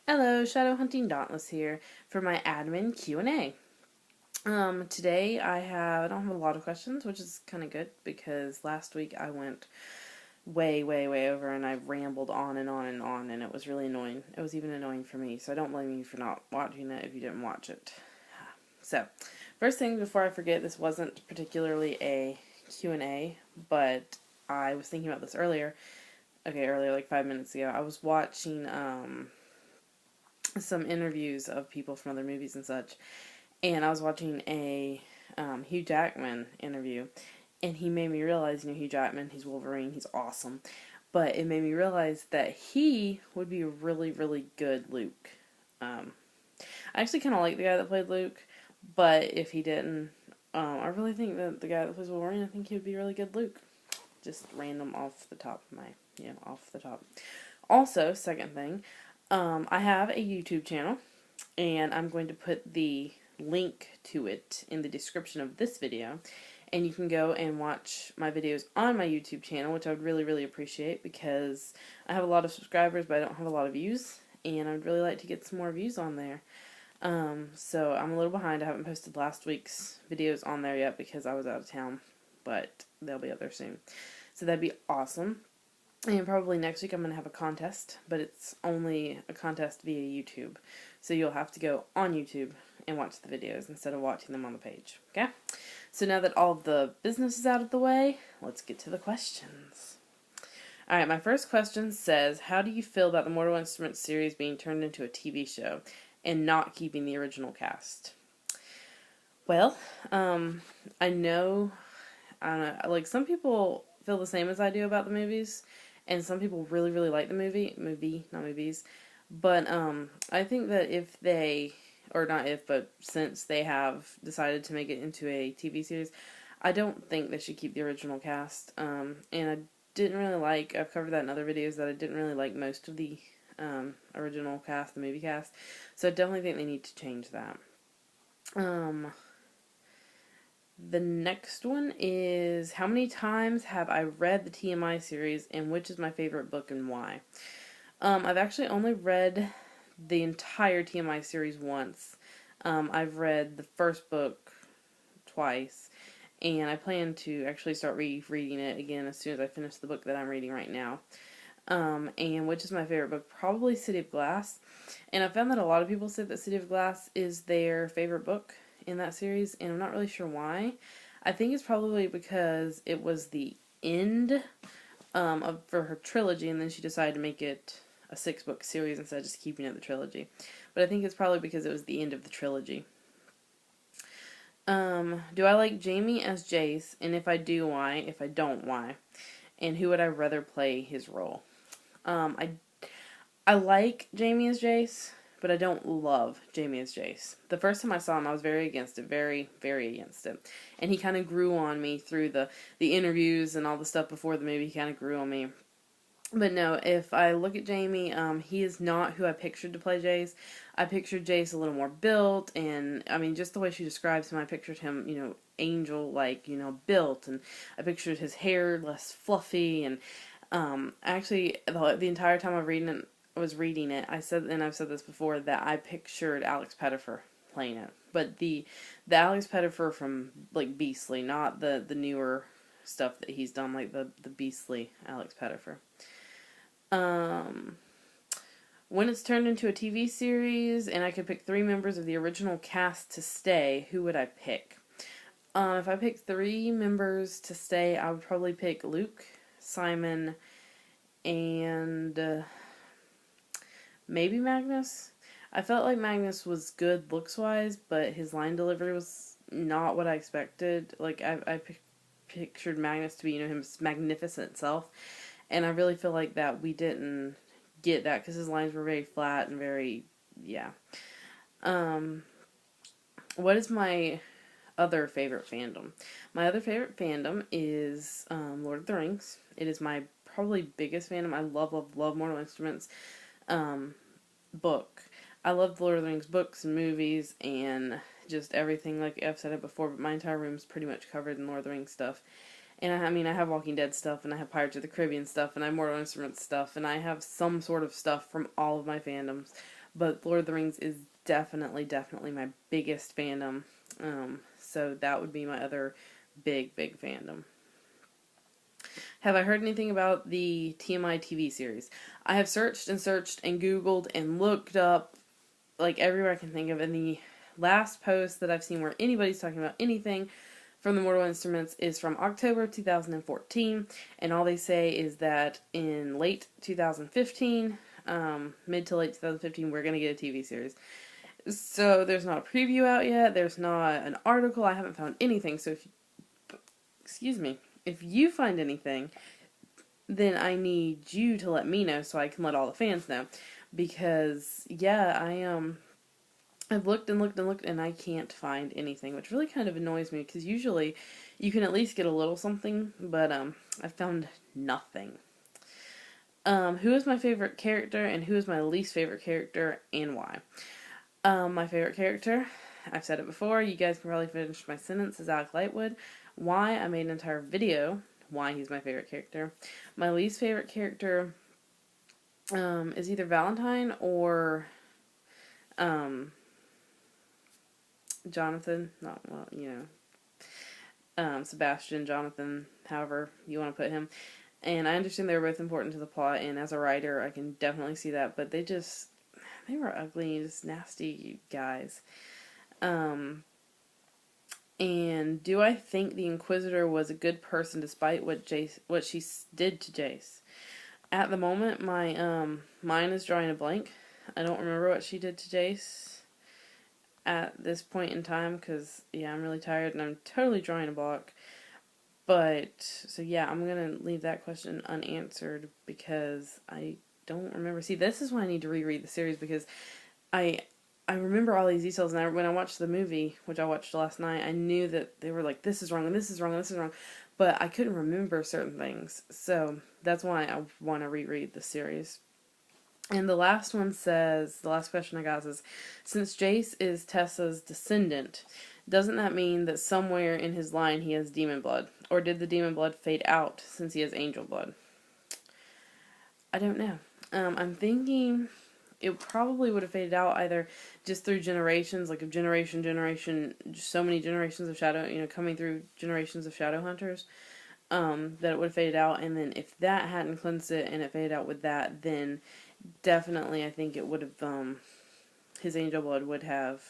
Hello, Shadowhunting Dauntless here for my admin Q&A. Today I don't have a lot of questions, which is kind of good because last week I went way over and I rambled on and on and on and it was really annoying. It was even annoying for me, so I don't blame you for not watching it if you didn't watch it. So, first thing before I forget, this wasn't particularly a Q&A, but I was thinking about this earlier. Okay, earlier, like 5 minutes ago. I was watching, some interviews of people from other movies and such, and I was watching a Hugh Jackman interview, and he made me realize, Hugh Jackman, he's Wolverine, he's awesome, but it made me realize that he would be a really good Luke. I actually kind of like the guy that played Luke, but if he didn't, I really think that the guy that plays Wolverine, I think he would be a really good Luke. Just random off the top of off the top. Also, second thing, I have a YouTube channel, and I'm going to put the link to it in the description of this video, and you can go and watch my videos on my YouTube channel, which I would really appreciate because I have a lot of subscribers, but I don't have a lot of views, and I'd really like to get some more views on there. So I'm a little behind. I haven't posted last week's videos on there yet because I was out of town, but they'll be up there soon. So that'd be awesome. And probably next week I'm going to have a contest, but it's only a contest via YouTube. So you'll have to go on YouTube and watch the videos instead of watching them on the page. Okay? So now that all of the business is out of the way, let's get to the questions. Alright, my first question says, how do you feel about the Mortal Instruments series being turned into a TV show and not keeping the original cast? Well, I know, like some people feel the same as I do about the movies, and some people really like the not movies, but I think that if they, or not if, but since they have decided to make it into a TV series, I don't think they should keep the original cast, and I didn't really like, I've covered that in other videos, that I didn't really like most of the original cast, the movie cast, so I definitely think they need to change that. The next one is, how many times have I read the TMI series, and which is my favorite book and why? I've actually only read the entire TMI series once. I've read the first book twice, and I plan to actually start rereading it again as soon as I finish the book that I'm reading right now. And which is my favorite book? Probably City of Glass. And I found that a lot of people said that City of Glass is their favorite book in that series, and I'm not really sure why. I think it's probably because it was the end for her trilogy, and then she decided to make it a 6-book series instead of just keeping it the trilogy. But I think it's probably because it was the end of the trilogy. Do I like Jamie as Jace? And if I do, why? If I don't, why? And who would I rather play his role? I like Jamie as Jace, but I don't love Jamie as Jace. The first time I saw him, I was very against it, very against it. And he kind of grew on me through the interviews and all the stuff before the movie. He kind of grew on me. But no, if I look at Jamie, he is not who I pictured to play Jace. I pictured Jace a little more built, and I mean, just the way she describes him, I pictured him, angel-like, built, and I pictured his hair less fluffy, and actually, the entire time I was reading it, I said, and I've said this before, that I pictured Alex Pettyfer playing it, but the Alex Pettyfer from like Beastly, not the newer stuff that he's done, like the Beastly Alex Pettyfer. When it's turned into a TV series and I could pick 3 members of the original cast to stay, who would I pick? If I picked 3 members to stay, I would probably pick Luke, Simon, and maybe Magnus. I felt like Magnus was good looks-wise, but his line delivery was not what I expected. Like, I pictured Magnus to be, his magnificent self, and I really feel like that we didn't get that because his lines were very flat and very, yeah. What is my other favorite fandom? My other favorite fandom is Lord of the Rings. It is my probably biggest fandom. I love Mortal Instruments book. I love the Lord of the Rings books and movies and just everything. Like I've said it before, but my entire room is pretty much covered in Lord of the Rings stuff. And I mean, I have Walking Dead stuff, and I have Pirates of the Caribbean stuff, and I have Mortal Instruments stuff, and I have some sort of stuff from all of my fandoms. But Lord of the Rings is definitely, definitely my biggest fandom. So that would be my other big, big fandom. Have I heard anything about the TMI TV series? I have searched and searched and Googled and looked up like everywhere I can think of, and the last post that I've seen where anybody's talking about anything from the Mortal Instruments is from October of 2014, and all they say is that in late 2015, mid to late 2015, we're going to get a TV series. So there's not a preview out yet, there's not an article, I haven't found anything, so if you find anything, then I need you to let me know so I can let all the fans know. Because, yeah, I've looked and looked and looked and I can't find anything, which really kind of annoys me because usually you can at least get a little something, but I found nothing. Who is my favorite character and who is my least favorite character and why? My favorite character, I've said it before, you guys can probably finish my sentence, is Alec Lightwood. Why? I made an entire video why he's my favorite character. My least favorite character is either Valentine or Jonathan. Not, well, Sebastian, Jonathan, however you want to put him. And I understand they were both important to the plot, and as a writer, I can definitely see that, but they were ugly, just nasty guys. And do I think the Inquisitor was a good person despite what she did to Jace? At the moment, my mind is drawing a blank. I don't remember what she did to Jace at this point in time because, yeah, I'm really tired and I'm totally drawing a block. But, so yeah, I'm going to leave that question unanswered because I don't remember. See, this is why I need to reread the series because I remember all these details, and when I watched the movie, which I watched last night, I knew that they were like, this is wrong, and this is wrong, and this is wrong, but I couldn't remember certain things, so that's why I want to reread the series. And the last question I got says, since Jace is Tessa's descendant, doesn't that mean that somewhere in his line he has demon blood? Or did the demon blood fade out since he has angel blood? I don't know. I'm thinking it probably would have faded out either just through generations, like a generation, so many generations of Shadow, coming through generations of Shadowhunters, that it would have faded out, and then if that hadn't cleansed it and it faded out with that, then definitely I think it would have, his angel blood would have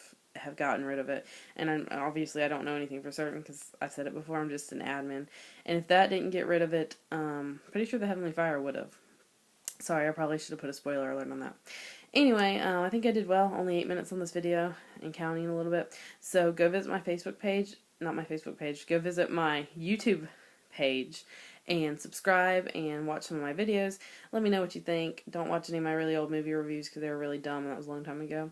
gotten rid of it. And obviously I don't know anything for certain because I've said it before, I'm just an admin. And if that didn't get rid of it, pretty sure the Heavenly Fire would have. Sorry, I probably should have put a spoiler alert on that. Anyway, I think I did well. Only 8 minutes on this video and counting a little bit. So go visit my Facebook page. Not my Facebook page. Go visit my YouTube page and subscribe and watch some of my videos. Let me know what you think. Don't watch any of my really old movie reviews because they were really dumb and that was a long time ago.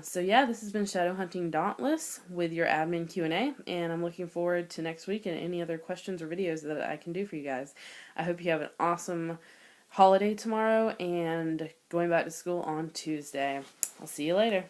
So yeah, this has been Shadowhunting Dauntless with your admin Q&A, and I'm looking forward to next week and any other questions or videos that I can do for you guys. I hope you have an awesome holiday tomorrow and going back to school on Tuesday. I'll see you later.